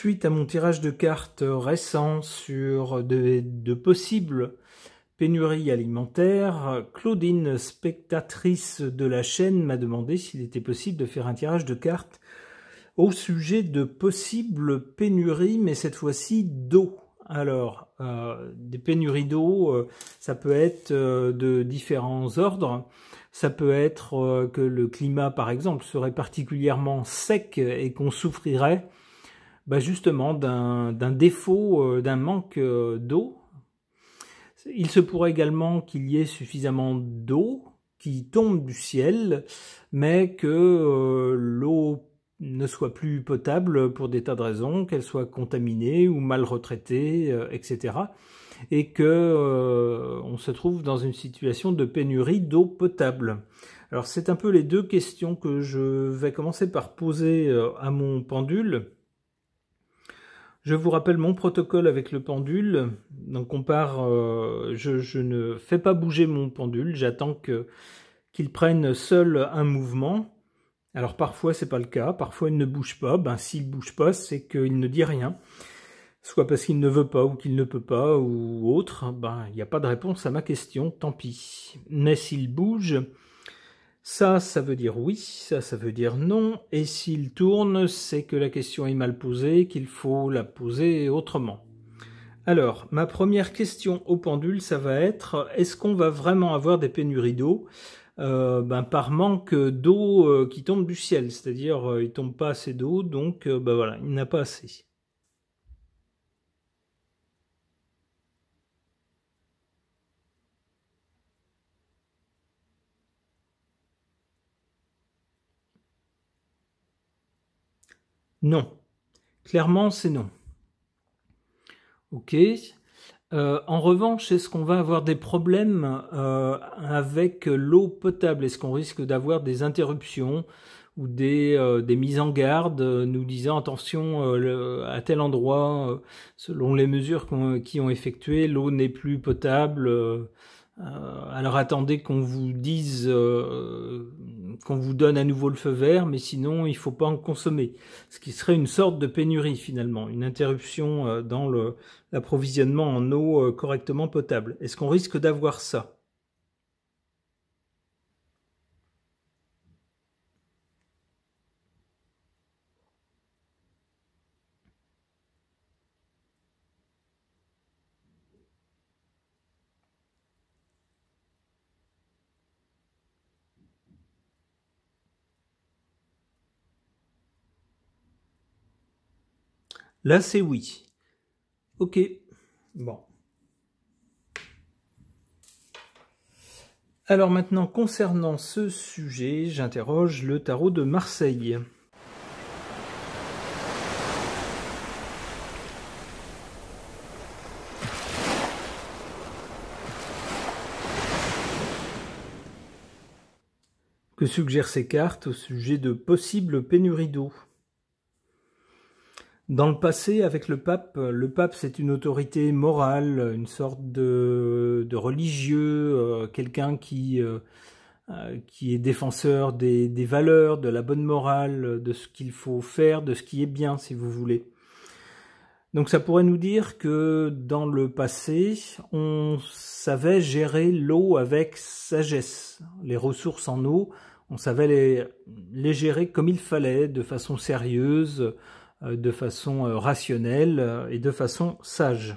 Suite à mon tirage de cartes récent sur de possibles pénuries alimentaires, Claudine, spectatrice de la chaîne, m'a demandé s'il était possible de faire un tirage de cartes au sujet de possibles pénuries, mais cette fois-ci d'eau. Alors, des pénuries d'eau, ça peut être de différents ordres. Ça peut être que le climat, par exemple, serait particulièrement sec et qu'on souffrirait justement d'un défaut, d'un manque d'eau. Il se pourrait également qu'il y ait suffisamment d'eau qui tombe du ciel, mais que l'eau ne soit plus potable pour des tas de raisons, qu'elle soit contaminée ou mal retraitée, etc. Et que on se trouve dans une situation de pénurie d'eau potable. Alors c'est un peu les deux questions que je vais commencer par poser à mon pendule. Je vous rappelle mon protocole avec le pendule. Donc on part, je ne fais pas bouger mon pendule, j'attends qu'il prenne seul un mouvement. Alors parfois c'est pas le cas, parfois il ne bouge pas. S'il bouge pas, c'est qu'il ne dit rien. Soit parce qu'il ne veut pas ou qu'il ne peut pas ou autre. Il n'y a pas de réponse à ma question, tant pis. Mais s'il bouge, ça veut dire oui, ça veut dire non, et s'il tourne, c'est que la question est mal posée, qu'il faut la poser autrement. Alors, ma première question au pendule, ça va être, est-ce qu'on va vraiment avoir des pénuries d'eau par manque d'eau qui tombe du ciel, c'est-à-dire il tombe pas assez d'eau, donc voilà, il n'a pas assez. Non. Clairement, c'est non. Ok. En revanche, est-ce qu'on va avoir des problèmes avec l'eau potable? Est-ce qu'on risque d'avoir des interruptions ou des mises en garde nous disant attention, à tel endroit, selon les mesures qui ont effectuées, l'eau n'est plus potable. Alors attendez qu'on vous dise, qu'on vous donne à nouveau le feu vert, mais sinon il ne faut pas en consommer. Ce qui serait une sorte de pénurie finalement, une interruption dans l'approvisionnement en eau correctement potable. Est-ce qu'on risque d'avoir ça? Là, c'est oui. Ok. Bon. Alors maintenant, concernant ce sujet, j'interroge le tarot de Marseille. Que suggèrent ces cartes au sujet de possibles pénuries d'eau? Dans le passé, avec le pape c'est une autorité morale, une sorte de religieux, quelqu'un qui est défenseur des valeurs, de la bonne morale, de ce qu'il faut faire, de ce qui est bien, si vous voulez. Donc ça pourrait nous dire que dans le passé, on savait gérer l'eau avec sagesse. Les ressources en eau, on savait les gérer comme il fallait, de façon sérieuse, de façon rationnelle et de façon sage.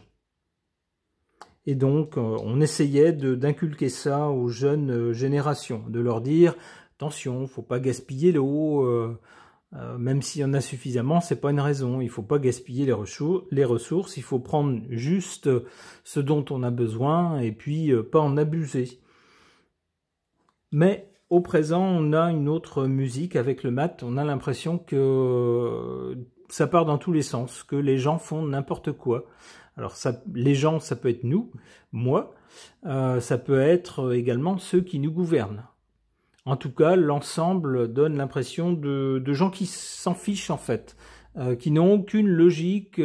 Et donc, on essayait d'inculquer ça aux jeunes générations, de leur dire « Attention, il ne faut pas gaspiller l'eau, même s'il y en a suffisamment, c'est pas une raison. Il ne faut pas gaspiller les ressources, il faut prendre juste ce dont on a besoin et puis pas en abuser. » Mais au présent, on a une autre musique avec le mat, on a l'impression que ça part dans tous les sens, que les gens font n'importe quoi. Alors les gens, ça peut être nous, moi, ça peut être également ceux qui nous gouvernent. En tout cas, l'ensemble donne l'impression de gens qui s'en fichent en fait, qui n'ont aucune logique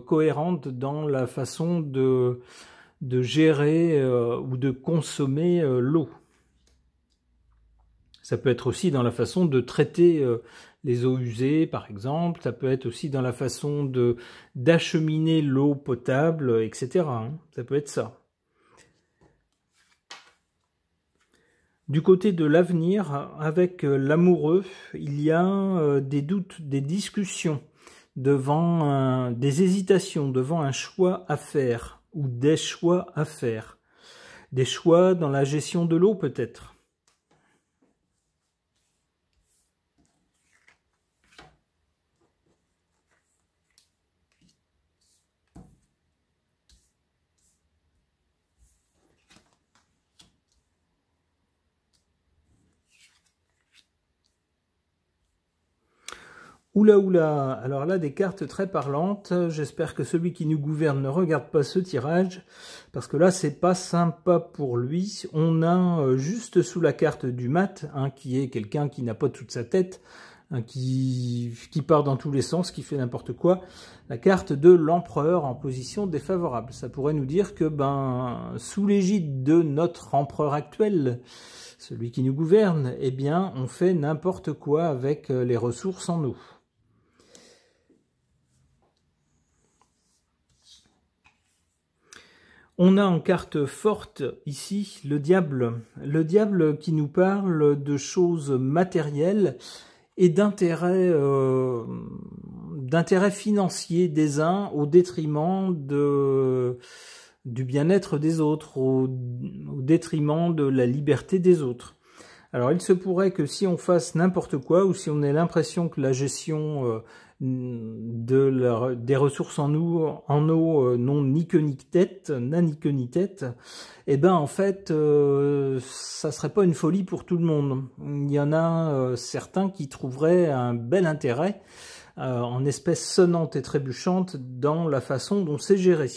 cohérente dans la façon de gérer ou de consommer l'eau. Ça peut être aussi dans la façon de traiter les eaux usées par exemple, ça peut être aussi dans la façon d'acheminer l'eau potable, etc. hein. Ça peut être ça. Du côté de l'avenir, avec l'amoureux, il y a des doutes, des discussions, devant des hésitations, devant un choix à faire, ou des choix à faire. Des choix dans la gestion de l'eau peut-être. Oula oula, alors là des cartes très parlantes, j'espère que celui qui nous gouverne ne regarde pas ce tirage, parce que là c'est pas sympa pour lui. On a juste sous la carte du mat, hein, qui est quelqu'un qui n'a pas toute sa tête, hein, qui part dans tous les sens, qui fait n'importe quoi, la carte de l'empereur en position défavorable. Ça pourrait nous dire que sous l'égide de notre empereur actuel, celui qui nous gouverne, eh bien on fait n'importe quoi avec les ressources en eau. On a en carte forte ici le diable qui nous parle de choses matérielles et d'intérêts financiers des uns au détriment du bien-être des autres, au détriment de la liberté des autres. Alors il se pourrait que si on fasse n'importe quoi, ou si on ait l'impression que la gestion des ressources en eau n'ont ni queue ni tête, n'a ni queue ni tête, et ben en fait ça serait pas une folie pour tout le monde. Il y en a certains qui trouveraient un bel intérêt en espèces sonnantes et trébuchantes dans la façon dont c'est géré.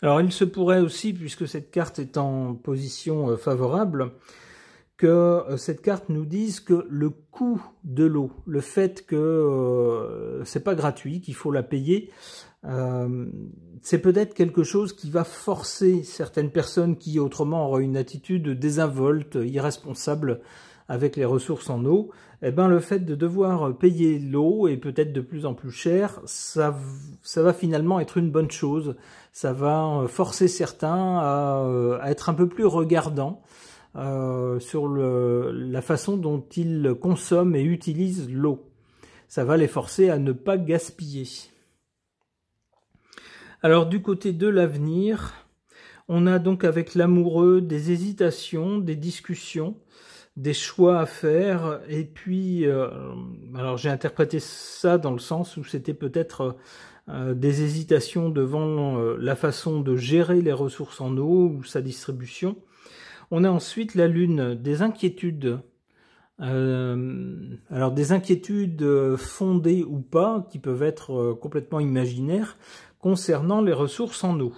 Alors il se pourrait aussi, puisque cette carte est en position favorable, que cette carte nous dise que le coût de l'eau, le fait que c'est pas gratuit, qu'il faut la payer, c'est peut-être quelque chose qui va forcer certaines personnes qui autrement auraient une attitude désinvolte, irresponsable avec les ressources en eau, eh ben le fait de devoir payer l'eau, et peut-être de plus en plus cher, ça va finalement être une bonne chose. Ça va forcer certains à être un peu plus regardants sur la façon dont ils consomment et utilisent l'eau. Ça va les forcer à ne pas gaspiller. Alors du côté de l'avenir, on a donc avec l'amoureux des hésitations, des discussions, des choix à faire, et puis alors j'ai interprété ça dans le sens où c'était peut-être des hésitations devant la façon de gérer les ressources en eau ou sa distribution. On a ensuite la lune, des inquiétudes. Alors des inquiétudes fondées ou pas, qui peuvent être complètement imaginaires, concernant les ressources en eau.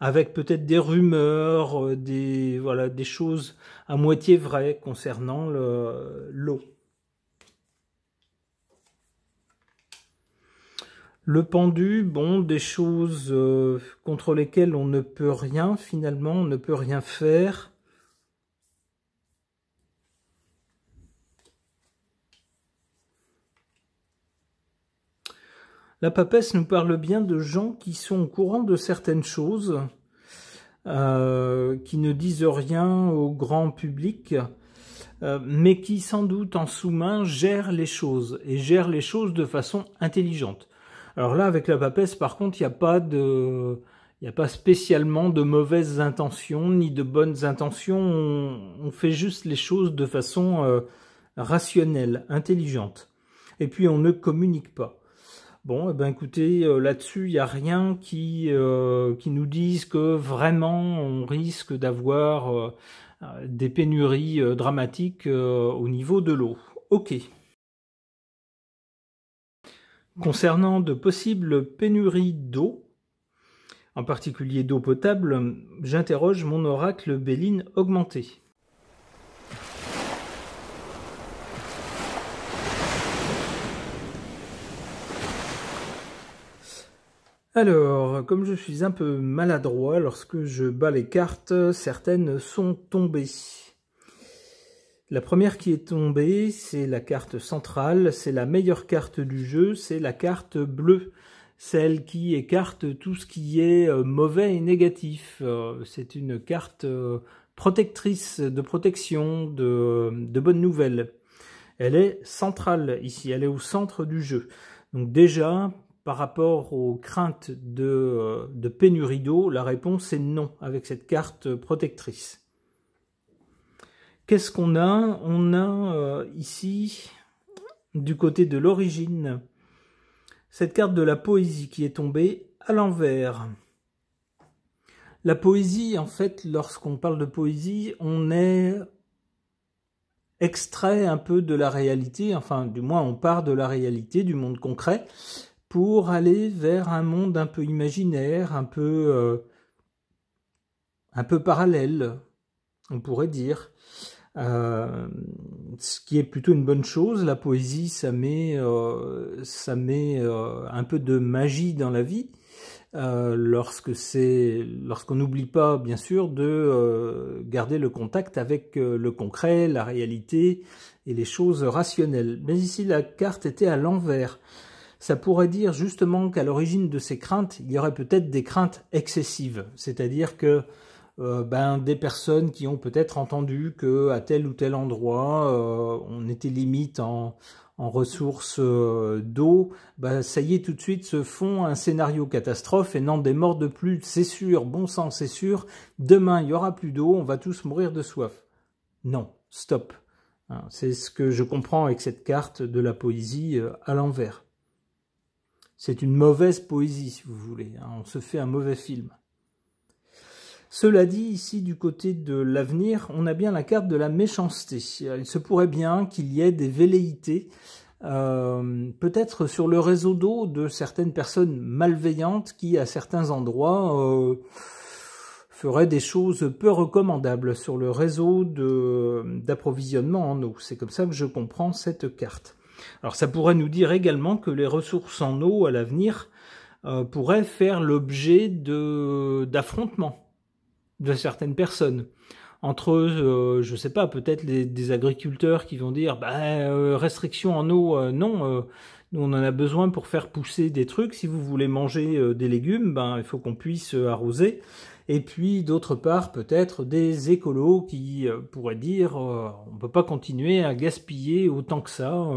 Avec peut-être des rumeurs, des choses à moitié vraies concernant l'eau. Le pendu, bon, des choses contre lesquelles on ne peut rien, finalement, on ne peut rien faire. La papesse nous parle bien de gens qui sont au courant de certaines choses, qui ne disent rien au grand public, mais qui sans doute en sous-main gèrent les choses, et gèrent les choses de façon intelligente. Alors là, avec la papesse, par contre, il n'y a pas spécialement de mauvaises intentions, ni de bonnes intentions, on fait juste les choses de façon rationnelle, intelligente. Et puis on ne communique pas. Bon, eh ben écoutez, là-dessus, il n'y a rien qui nous dise que vraiment on risque d'avoir des pénuries dramatiques au niveau de l'eau. Ok. Concernant de possibles pénuries d'eau, en particulier d'eau potable, j'interroge mon oracle Béline augmenté. Alors, comme je suis un peu maladroit, lorsque je bats les cartes, certaines sont tombées. La première qui est tombée, c'est la carte centrale, c'est la meilleure carte du jeu, c'est la carte bleue. Celle qui écarte tout ce qui est mauvais et négatif. C'est une carte protectrice, de protection, de bonnes nouvelles. Elle est centrale ici, elle est au centre du jeu. Donc déjà, par rapport aux craintes de pénurie d'eau, la réponse est non avec cette carte protectrice. Qu'est-ce qu'on a? On a ici, du côté de l'origine, cette carte de la poésie qui est tombée à l'envers. La poésie, en fait, lorsqu'on parle de poésie, on est extrait un peu de la réalité, enfin du moins on part de la réalité, du monde concret, pour aller vers un monde un peu imaginaire, un peu parallèle, on pourrait dire. Ce qui est plutôt une bonne chose. La poésie, ça met un peu de magie dans la vie, lorsqu'on n'oublie pas, bien sûr, de garder le contact avec le concret, la réalité et les choses rationnelles. Mais ici, la carte était à l'envers. Ça pourrait dire justement qu'à l'origine de ces craintes, il y aurait peut-être des craintes excessives, c'est-à-dire que des personnes qui ont peut-être entendu que à tel ou tel endroit on était limite en ressources d'eau, ça y est, tout de suite se font un scénario catastrophe et n'en démordent plus. C'est sûr, bon sang, c'est sûr, demain il y aura plus d'eau, on va tous mourir de soif. Non, stop. C'est ce que je comprends avec cette carte de la poésie à l'envers. C'est une mauvaise poésie, si vous voulez. On se fait un mauvais film. Cela dit, ici, du côté de l'avenir, on a bien la carte de la méchanceté. Il se pourrait bien qu'il y ait des velléités, peut-être sur le réseau d'eau de certaines personnes malveillantes qui, à certains endroits, feraient des choses peu recommandables sur le réseau d'approvisionnement en eau. C'est comme ça que je comprends cette carte. Alors ça pourrait nous dire également que les ressources en eau à l'avenir pourraient faire l'objet d'affrontements de certaines personnes. Entre eux, je sais pas, peut-être des agriculteurs qui vont dire restriction en eau, non, nous on en a besoin pour faire pousser des trucs. Si vous voulez manger des légumes, il faut qu'on puisse arroser. Et puis d'autre part, peut-être des écolos qui pourraient dire on peut pas continuer à gaspiller autant que ça.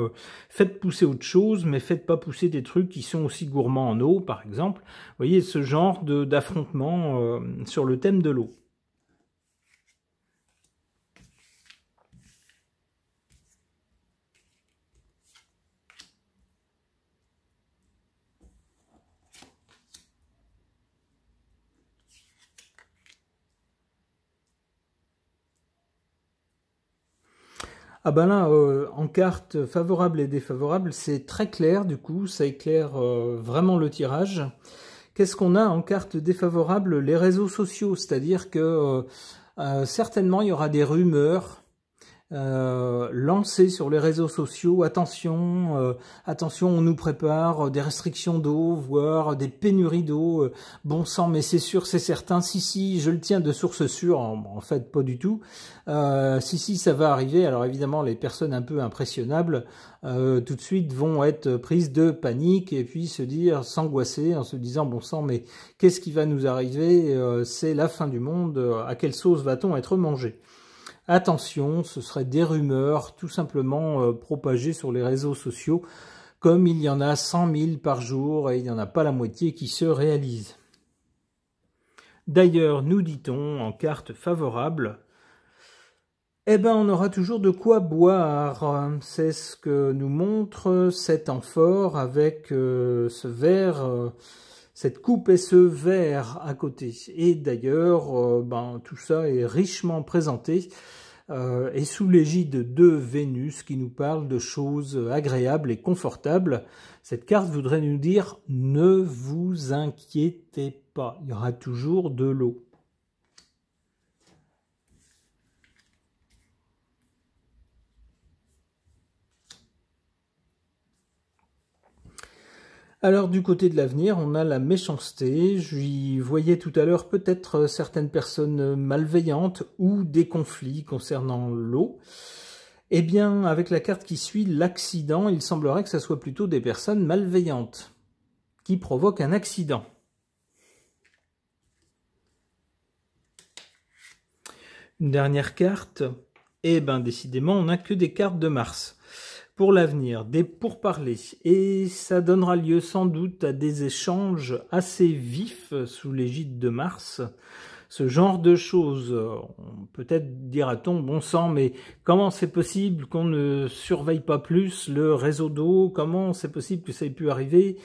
Faites pousser autre chose, mais faites pas pousser des trucs qui sont aussi gourmands en eau, par exemple. Vous voyez, ce genre d'affrontement sur le thème de l'eau. Ah ben là, en carte favorable et défavorable, c'est très clair, du coup, ça éclaire vraiment le tirage. Qu'est-ce qu'on a en carte défavorable? Les réseaux sociaux, c'est-à-dire que certainement il y aura des rumeurs lancées sur les réseaux sociaux. Attention, attention, on nous prépare des restrictions d'eau, voire des pénuries d'eau. Bon sang, mais c'est sûr, c'est certain. Si, je le tiens de source sûre. En fait, pas du tout. Si, ça va arriver. Alors évidemment, les personnes un peu impressionnables, tout de suite vont être prises de panique et puis se dire, s'angoisser en se disant, bon sang, mais qu'est-ce qui va nous arriver? C'est la fin du monde. À quelle sauce va-t-on être mangé? Attention, ce seraient des rumeurs tout simplement propagées sur les réseaux sociaux, comme il y en a 100 000 par jour et il n'y en a pas la moitié qui se réalisent. D'ailleurs, nous dit-on en carte favorable, on aura toujours de quoi boire. C'est ce que nous montre cet amphore avec ce verre, cette coupe et ce verre à côté. Et d'ailleurs, tout ça est richement présenté et sous l'égide de Vénus qui nous parle de choses agréables et confortables. Cette carte voudrait nous dire « Ne vous inquiétez pas, il y aura toujours de l'eau ». Alors du côté de l'avenir, on a la méchanceté. J'y voyais tout à l'heure peut-être certaines personnes malveillantes ou des conflits concernant l'eau. Eh bien, avec la carte qui suit, l'accident, il semblerait que ce soit plutôt des personnes malveillantes qui provoquent un accident. Une dernière carte. Eh bien, décidément, on n'a que des cartes de Mars. Pour l'avenir, des pourparlers. Et ça donnera lieu sans doute à des échanges assez vifs sous l'égide de Mars. Ce genre de choses, peut-être dira-t-on, bon sang, mais comment c'est possible qu'on ne surveille pas plus le réseau d'eau? Comment c'est possible que ça ait pu arriver?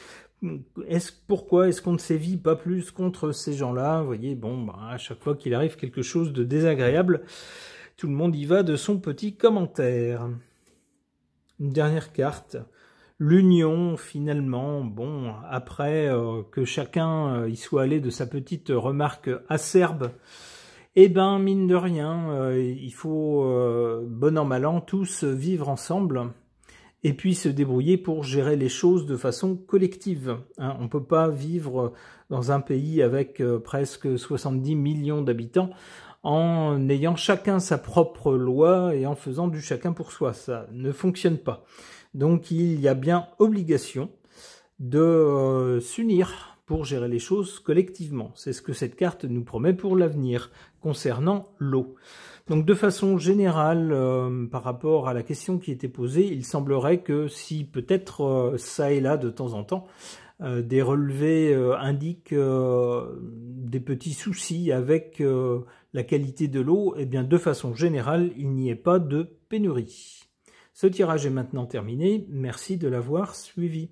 Pourquoi est-ce qu'on ne sévit pas plus contre ces gens-là? Vous voyez, bon, bah, à chaque fois qu'il arrive quelque chose de désagréable, tout le monde y va de son petit commentaire. Une dernière carte. L'union, finalement, bon, après que chacun y soit allé de sa petite remarque acerbe, eh ben, mine de rien, il faut, bon an mal an, tous vivre ensemble et puis se débrouiller pour gérer les choses de façon collective. Hein. On ne peut pas vivre dans un pays avec presque 70 millions d'habitants en ayant chacun sa propre loi et en faisant du chacun pour soi. Ça ne fonctionne pas. Donc il y a bien obligation de s'unir pour gérer les choses collectivement. C'est ce que cette carte nous promet pour l'avenir concernant l'eau. Donc de façon générale, par rapport à la question qui était posée, il semblerait que si peut-être ça et là de temps en temps, des relevés indiquent des petits soucis avec la qualité de l'eau, eh bien de façon générale, il n'y ait pas de pénurie. Ce tirage est maintenant terminé. Merci de l'avoir suivi.